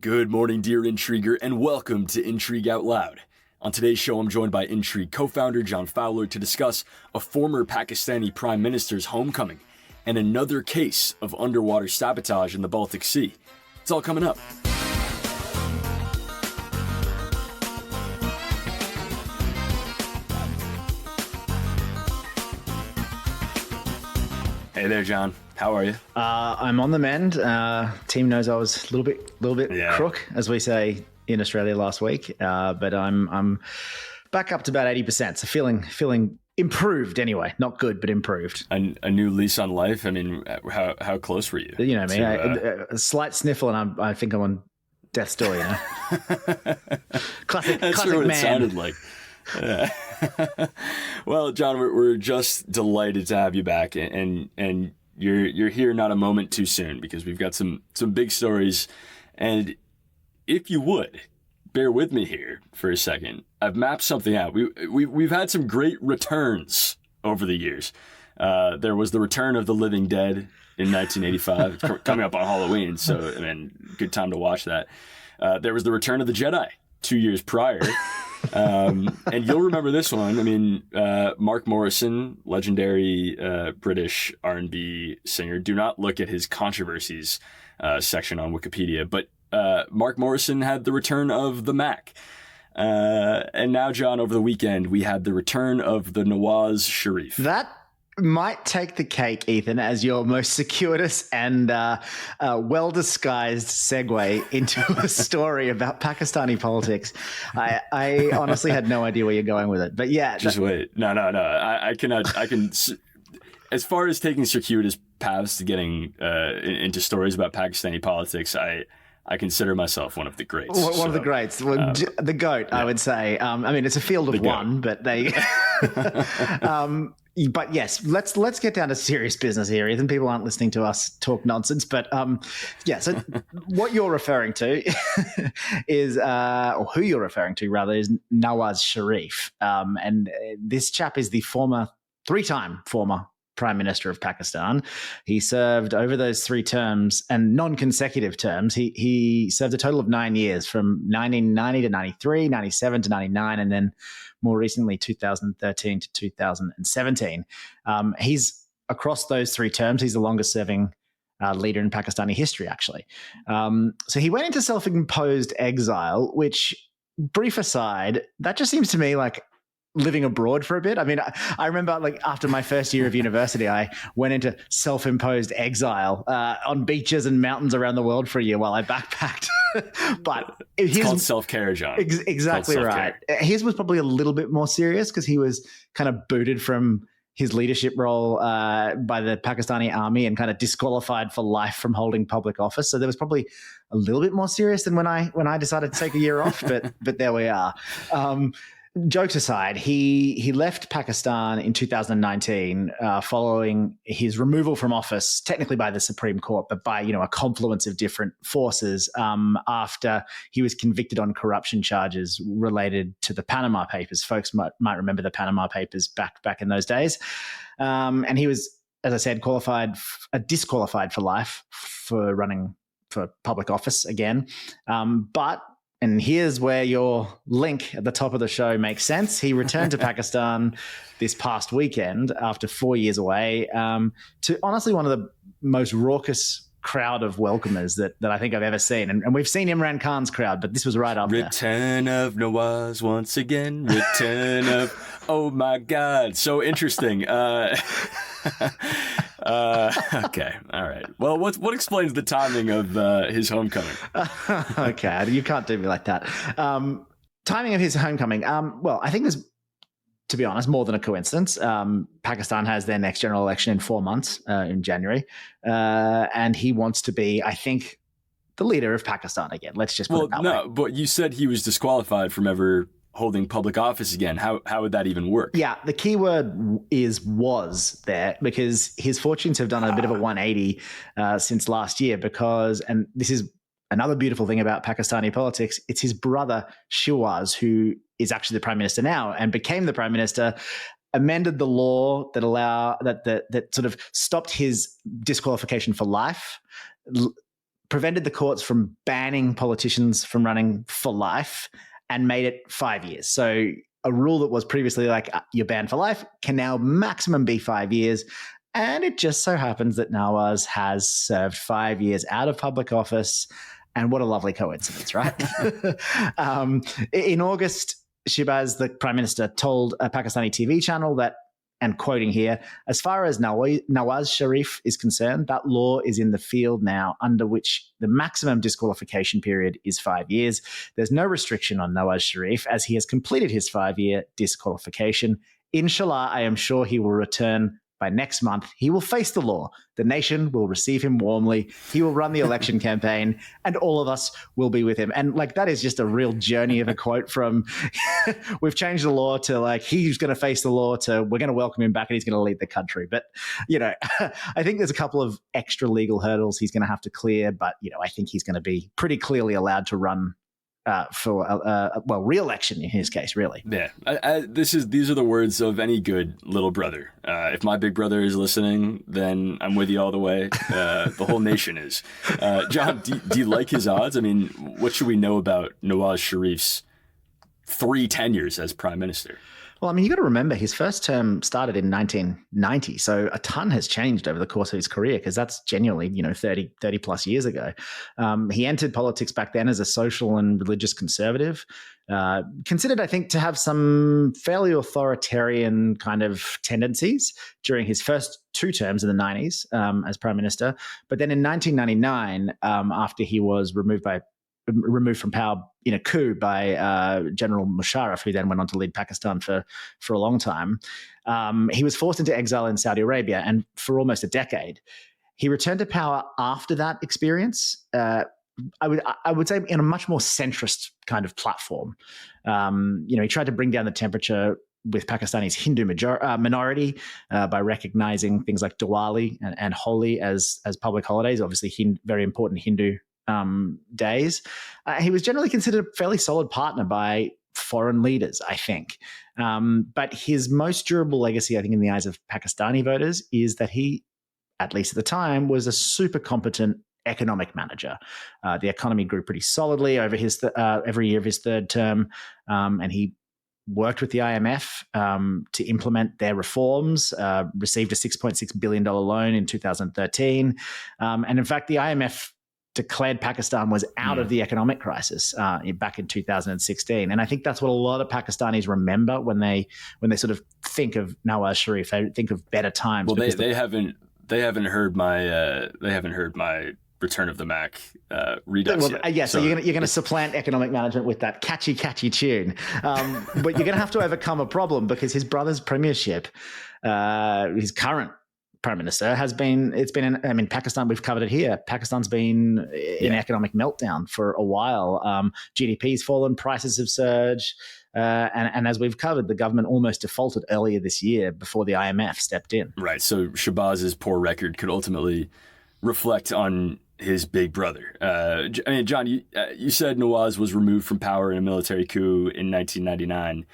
Good morning, dear Intriguer, and welcome to Intrigue Outloud. On today's show, I'm joined by Intrigue co-founder John Fowler to discuss a former Pakistani prime minister's homecoming and another case of underwater sabotage in the Baltic Sea. It's all coming up. Hey there, John. How are you? I'm on the mend. Team knows I was a little bit crook, as we say in Australia last week. But I'm back up to about 80%. So feeling improved anyway. Not good, but improved. A new lease on life. I mean, how close were you? You know me. A slight sniffle, and I think I'm on death's door. You know, classic. That's classic what man. it sounded like. Yeah. Well, John, we're just delighted to have you back, and you're here not a moment too soon, because we've got some big stories. And if you would bear with me here for a second, I've mapped something out. We've had some great returns over the years. There was the return of the living dead in 1985. It's coming up on Halloween, so I mean, good time to watch that. There was the return of the Jedi 2 years prior. And you'll remember this one. I mean, Mark Morrison, legendary British R&B singer. Do not look at his controversies section on Wikipedia. But Mark Morrison had the return of the Mac. And now, John, over the weekend, we had the return of the Nawaz Sharif. That might take the cake, Ethan, as your most circuitous and well-disguised segue into a story about Pakistani politics. I honestly had no idea where you're going with it, but yeah. Just wait. No. I cannot. I can. As far as taking circuitous paths to getting into stories about Pakistani politics, I consider myself one of the greats. One of the greats. The GOAT, yeah. I would say. I mean, it's a field of one, but they... But yes, let's get down to serious business here, Ethan. People aren't listening to us talk nonsense. But so what you're referring to is, or who you're referring to rather, is Nawaz Sharif. And this chap is the three-time former Prime Minister of Pakistan. He served over those 3 terms, and non-consecutive terms. He served a total of 9 years, from 1990 to 93, 97 to 99, and then more recently 2013 to 2017. He's, across those 3 terms, he's the longest serving leader in Pakistani history, actually. So he went into self-imposed exile, which, brief aside, that just seems to me like living abroad for a bit. I mean, I remember, like, after my first year of university, I went into self-imposed exile on beaches and mountains around the world for a year while I backpacked. But it's called self-care, John. Exactly right. His was probably a little bit more serious, because he was kind of booted from his leadership role by the Pakistani army and kind of disqualified for life from holding public office. So there was probably a little bit more serious than when I decided to take a year off. But there we are. Jokes aside, he left Pakistan in 2019 following his removal from office, technically by the Supreme Court, but by a confluence of different forces, after he was convicted on corruption charges related to the Panama Papers. Folks might remember the Panama Papers back in those days. And he was, as I said, disqualified for life for running for public office again. And here's where your link at the top of the show makes sense. He returned to Pakistan this past weekend after 4 years away, to honestly one of the most raucous crowd of welcomers that I think I've ever seen. And we've seen Imran Khan's crowd, but this was right up there. Return of Nawaz once again. Return of, oh my God. So interesting. Okay. All right. Well, what explains the timing of his homecoming? Okay. You can't do me like that. Timing of his homecoming. Well, I think there's, to be honest, more than a coincidence. Pakistan has their next general election in 4 months, in January. And he wants to be, I think, the leader of Pakistan again. Let's just put it that way. But you said he was disqualified from ever holding public office again. How would that even work? Yeah, the key word was there, because his fortunes have done a bit of a 180 since last year, and this is another beautiful thing about Pakistani politics. It's his brother Shahbaz, who is actually the prime minister now and became the prime minister, amended the law that sort of stopped his disqualification for life, prevented the courts from banning politicians from running for life and made it 5 years. So a rule that was previously like you're banned for life can now maximum be 5 years. And it just so happens that Nawaz has served 5 years out of public office. And what a lovely coincidence, right? In August, Shehbaz, the prime minister, told a Pakistani TV channel that, and quoting here, as far as Nawaz Sharif is concerned, that law is in the field now under which the maximum disqualification period is 5 years. There's no restriction on Nawaz Sharif as he has completed his 5-year disqualification. Inshallah, I am sure he will return by next month. He will face the law. The nation will receive him warmly. He will run the election campaign, and all of us will be with him. And like that is just a real journey of a quote from we've changed the law to like he's going to face the law to we're going to welcome him back and he's going to lead the country. But I think there's a couple of extra legal hurdles he's going to have to clear. But I think he's going to be pretty clearly allowed to run for re-election in his case, really. Yeah, these are the words of any good little brother. If my big brother is listening, then I'm with you all the way. The whole nation is. John, do you like his odds? I mean, what should we know about Nawaz Sharif's 3 tenures as prime minister? Well, I mean, you got to remember his first term started in 1990. So a ton has changed over the course of his career because that's genuinely, 30 plus years ago. He entered politics back then as a social and religious conservative, considered, I think, to have some fairly authoritarian kind of tendencies during his first 2 terms in the 90s as prime minister. But then in 1999, after he was removed from power in a coup by General Musharraf, who then went on to lead Pakistan for a long time. He was forced into exile in Saudi Arabia, and for almost a decade. He returned to power after that experience. I would say in a much more centrist kind of platform. He tried to bring down the temperature with Pakistani's Hindu minority by recognizing things like Diwali and Holi as public holidays, obviously very important Hindu days. He was generally considered a fairly solid partner by foreign leaders, I think. But his most durable legacy, I think, in the eyes of Pakistani voters is that he, at least at the time, was a super competent economic manager. The economy grew pretty solidly over his every year of his third term, and he worked with the IMF to implement their reforms, received a $6.6 billion loan in 2013. And in fact, the IMF declared Pakistan was out of the economic crisis back in 2016. And I think that's what a lot of Pakistanis remember when they sort of think of Nawaz Sharif. They think of better times. Well, they haven't heard my Return of the Mac redux yet. Yeah, so you're going to supplant economic management with that catchy tune. But you're going to have to overcome a problem because his brother's premiership, his current prime minister, Pakistan, we've covered it here. Pakistan's been in economic meltdown for a while. GDP's fallen, prices have surged. And as we've covered, the government almost defaulted earlier this year before the IMF stepped in. Right. So Shehbaz's poor record could ultimately reflect on his big brother. John, you said Nawaz was removed from power in a military coup in 1999.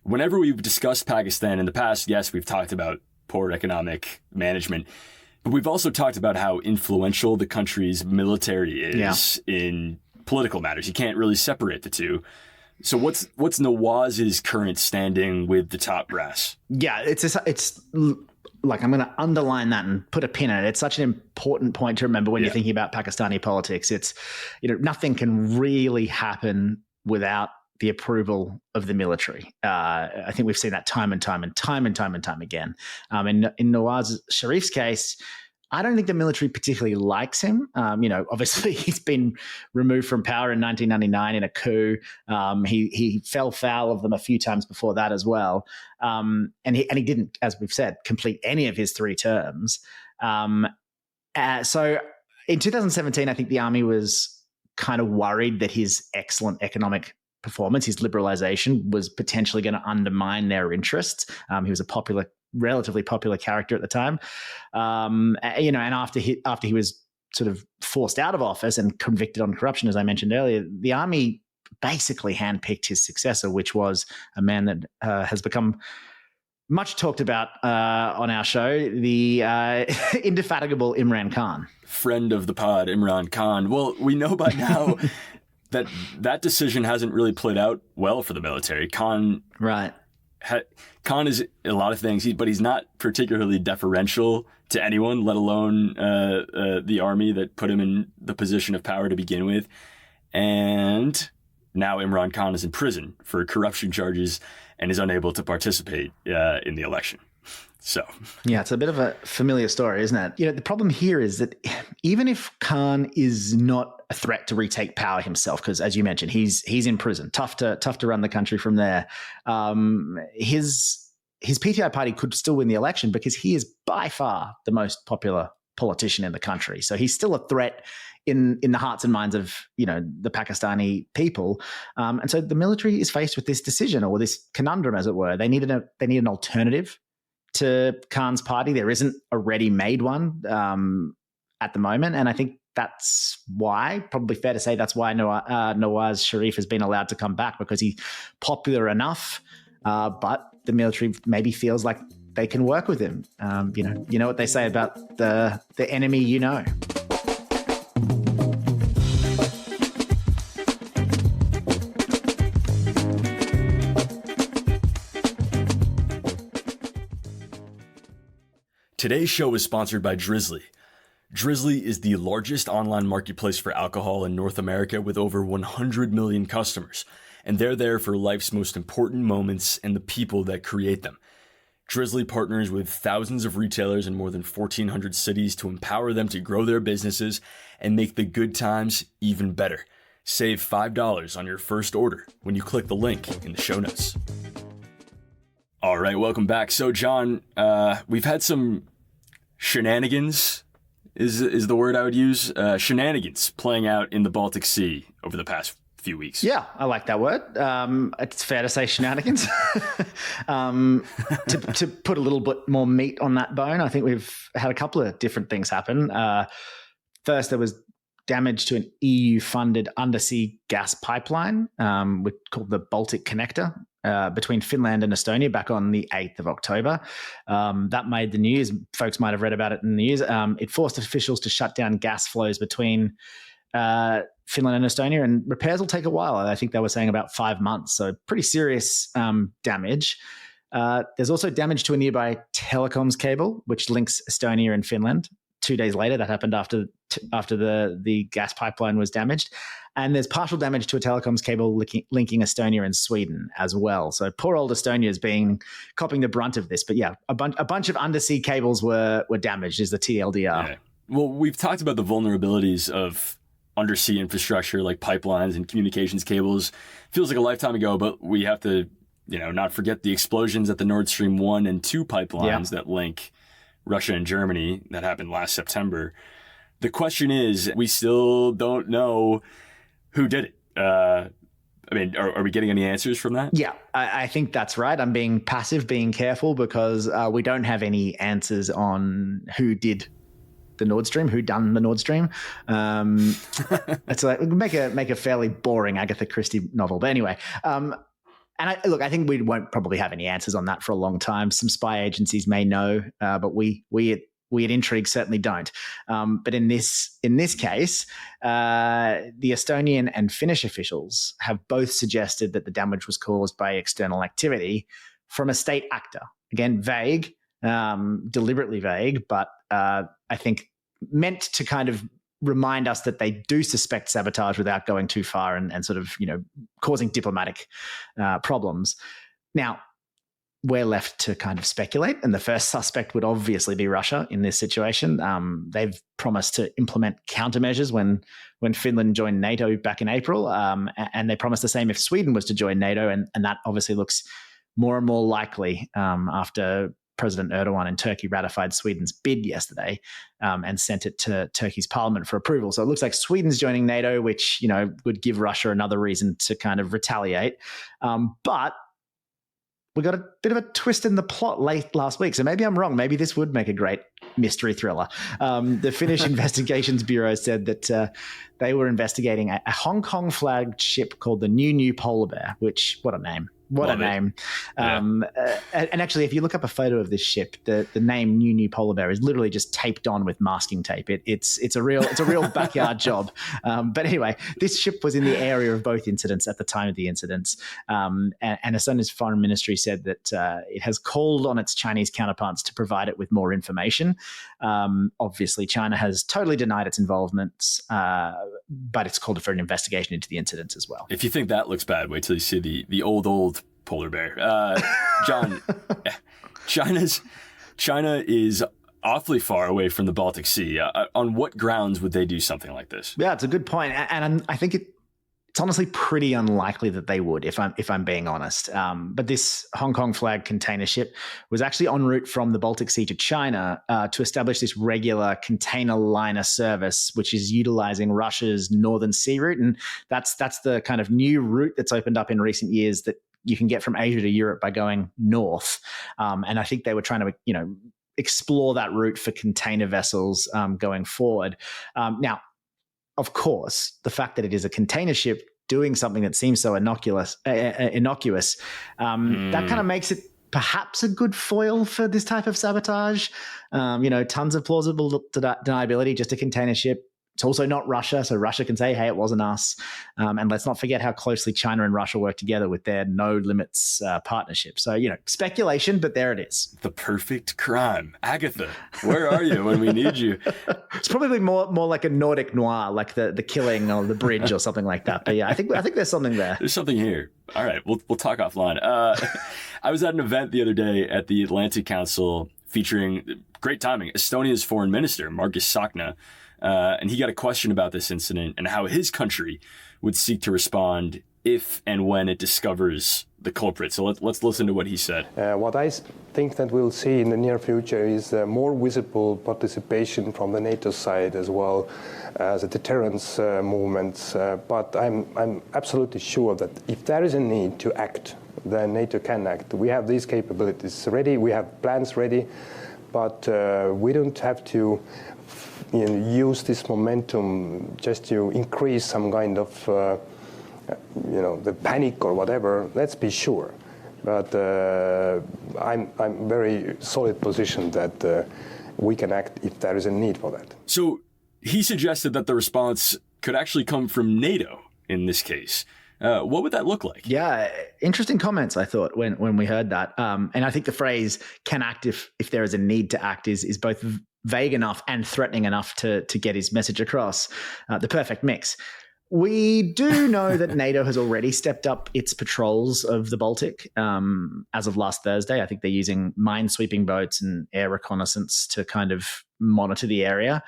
Whenever we've discussed Pakistan in the past, yes, we've talked about poor economic management, but we've also talked about how influential the country's military is in political matters. You can't really separate the two. So what's Nawaz's current standing with the top brass? Yeah, it's like, I'm going to underline that and put a pin in it. It's such an important point to remember when you're thinking about Pakistani politics. It's, nothing can really happen without the approval of the military. I think we've seen that time and time again. In Nawaz Sharif's case, I don't think the military particularly likes him. Obviously he's been removed from power in 1999 in a coup. He fell foul of them a few times before that as well. And he didn't, as we've said, complete any of his 3 terms. So in 2017, I think the army was kind of worried that his excellent economic performance, his liberalization, was potentially going to undermine their interests. He was a relatively popular character at the time. And after he was sort of forced out of office and convicted on corruption, as I mentioned earlier, the army basically handpicked his successor, which was a man that has become much talked about on our show, the indefatigable Imran Khan. Friend of the pod, Imran Khan. Well, we know by now that decision hasn't really played out well for the military. Khan is a lot of things, but he's not particularly deferential to anyone, let alone the army that put him in the position of power to begin with. And now Imran Khan is in prison for corruption charges and is unable to participate in the election. So, yeah, it's a bit of a familiar story, isn't it? You know, the problem here is that even if Khan is not a threat to retake power himself, because as you mentioned, he's in prison, tough to run the country from there. His PTI party could still win the election because he is by far the most popular politician in the country. So he's still a threat in the hearts and minds of, you know, the Pakistani people. And so the military is faced with this decision, or this conundrum, as it were. They need an alternative to Khan's party. There isn't a ready-made one at the moment. And I think that's why, probably fair to say, that's why Nawaz Sharif has been allowed to come back, because he's popular enough, but the military maybe feels like they can work with him. You know what they say about the enemy, you know. Today's show is sponsored by Drizzly. Drizzly is the largest online marketplace for alcohol in North America with over 100 million customers, and they're there for life's most important moments and the people that create them. Drizzly partners with thousands of retailers in more than 1,400 cities to empower them to grow their businesses and make the good times even better. Save $5 on your first order when you click the link in the show notes. All right, welcome back. So, John, we've had some shenanigans, is the word I would use, shenanigans playing out in the Baltic Sea over the past few weeks. Yeah, I like that word. It's fair to say shenanigans. To put a little bit more meat on that bone, I think we've had a couple of different things happen. First, there was damage to an EU-funded undersea gas pipeline called the Baltic Connector between Finland and Estonia back on the 8th of October. That made the news. Folks might have read about it in the news. It forced officials to shut down gas flows between Finland and Estonia, and repairs will take a while. I think they were saying about 5 months, so pretty serious damage. There's also damage to a nearby telecoms cable, which links Estonia and Finland. 2 days later, that happened after the gas pipeline was damaged. And there's partial damage to a telecoms cable linking Estonia and Sweden as well. So poor old Estonia is copping the brunt of this. But yeah, a bunch of undersea cables were damaged, is the TLDR. Yeah. Well, we've talked about the vulnerabilities of undersea infrastructure like pipelines and communications cables. Feels like a lifetime ago, but we have to, not forget the explosions at the Nord Stream 1 and 2 pipelines that link Russia and Germany that happened last September. The question is, we still don't know who did it. Are we getting any answers from that? Yeah, I think that's right. I'm being passive, being careful, because we don't have any answers on who did the Nord Stream, who done the Nord Stream. It's like make a fairly boring Agatha Christie novel. But anyway, I think we won't probably have any answers on that for a long time. Some spy agencies may know, but we at Intrigue certainly don't. But in this case, the Estonian and Finnish officials have both suggested that the damage was caused by external activity from a state actor. Again, vague, deliberately vague, but I think meant to kind of remind us that they do suspect sabotage without going too far and sort of, causing diplomatic problems. Now, we're left to kind of speculate, and the first suspect would obviously be Russia in this situation. They've promised to implement countermeasures when Finland joined NATO back in April, and they promised the same if Sweden was to join NATO, and that obviously looks more and more likely after President Erdogan in Turkey ratified Sweden's bid yesterday and sent it to Turkey's parliament for approval. So it looks like Sweden's joining NATO, which, would give Russia another reason to kind of retaliate. But we got a bit of a twist in the plot late last week. So maybe I'm wrong. Maybe this would make a great mystery thriller. The Finnish Investigations Bureau said that they were investigating a Hong Kong flagged ship called the New Polar Bear, which, what a name. What Love a name. Yeah. And actually, if you look up a photo of this ship, the name New Polar Bear is literally just taped on with masking tape. It's a real backyard job. But anyway, this ship was in the area of both incidents at the time of the incidents. And Estonia's foreign ministry said that it has called on its Chinese counterparts to provide it with more information. Obviously, China has totally denied its involvement, but it's called for an investigation into the incident as well. If you think that looks bad, wait till you see the old polar bear. John, China is awfully far away from the Baltic Sea. On what grounds would they do something like this? Yeah, it's a good point. And I think it's honestly pretty unlikely that they would, if I'm being honest. But this Hong Kong flag container ship was actually en route from the Baltic Sea to China to establish this regular container liner service, which is utilizing Russia's Northern Sea route. And that's the kind of new route that's opened up in recent years that you can get from Asia to Europe by going north. And I think they were trying to, explore that route for container vessels going forward. Now, of course, the fact that it is a container ship doing something that seems so innocuous, that kind of makes it perhaps a good foil for this type of sabotage. Tons of plausible deniability, just a container ship. It's also not Russia, so Russia can say, hey, it wasn't us. And let's not forget how closely China and Russia work together with their no limits partnership. So, speculation, but there it is. The perfect crime. Agatha, where are you when we need you? It's probably more like a Nordic noir, like the killing or the bridge or something like that. But yeah, I think there's something there. There's something here. All right, we'll talk offline. I was at an event the other day at the Atlantic Council featuring, great timing, Estonia's foreign minister, Margus Tsahkna. And he got a question about this incident and how his country would seek to respond if and when it discovers the culprit. So let's listen to what he said. What I think that we'll see in the near future is more visible participation from the NATO side as well as a deterrence movements. But I'm absolutely sure that if there is a need to act, then NATO can act. We have these capabilities ready. We have plans ready. But we don't have to use this momentum just to increase some kind of, the panic or whatever. Let's be sure. But I'm very solid position that we can act if there is a need for that. So he suggested that the response could actually come from NATO in this case. What would that look like? Yeah, interesting comments, I thought, when we heard that. And I think the phrase can act if there is a need to act is both vague enough and threatening enough to get his message across. The perfect mix. We do know that NATO has already stepped up its patrols of the Baltic as of last Thursday. I think they're using minesweeping boats and air reconnaissance to kind of monitor the area.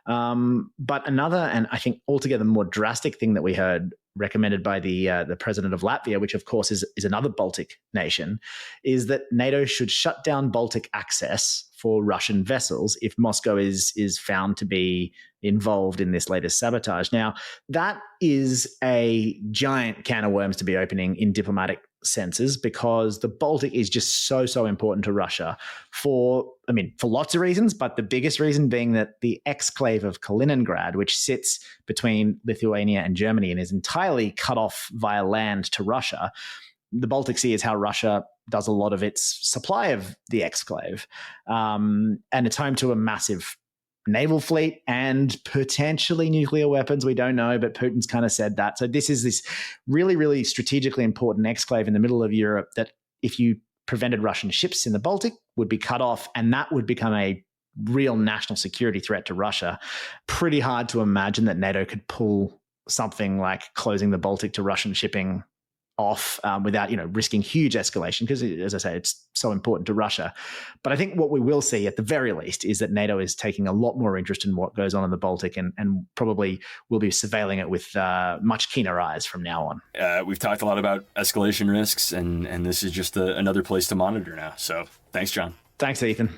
But another, and I think altogether more drastic thing that we heard recommended by the president of Latvia, which of course is another Baltic nation, is that NATO should shut down Baltic access for Russian vessels if Moscow is found to be involved in this latest sabotage. Now, that is a giant can of worms to be opening in diplomatic senses because the Baltic is just so important to Russia for lots of reasons, but the biggest reason being that the exclave of Kaliningrad, which sits between Lithuania and Germany and is entirely cut off via land to Russia, the Baltic Sea is how Russia does a lot of its supply of the exclave. And it's home to a massive naval fleet and potentially nuclear weapons. We don't know, but Putin's kind of said that. So this is this really, really strategically important exclave in the middle of Europe that if you prevented Russian ships in the Baltic would be cut off, and that would become a real national security threat to Russia. Pretty hard to imagine that NATO could pull something like closing the Baltic to Russian shipping off without risking huge escalation because, as I say, it's so important to Russia. But I think what we will see at the very least is that NATO is taking a lot more interest in what goes on in the Baltic and probably will be surveilling it with much keener eyes from now on. We've talked a lot about escalation risks, and this is just another place to monitor now. So thanks, John. Thanks, Ethan.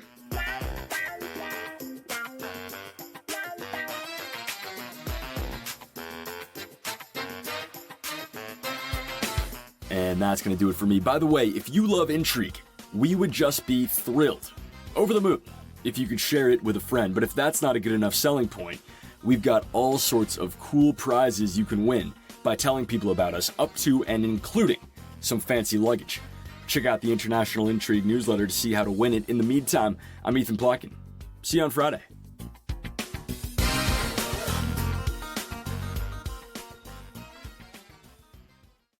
And that's going to do it for me. By the way, if you love Intrigue, we would just be thrilled, over the moon, if you could share it with a friend. But if that's not a good enough selling point, we've got all sorts of cool prizes you can win by telling people about us, up to and including some fancy luggage. Check out the International Intrigue newsletter to see how to win it. In the meantime, I'm Ethan Plotkin. See you on Friday.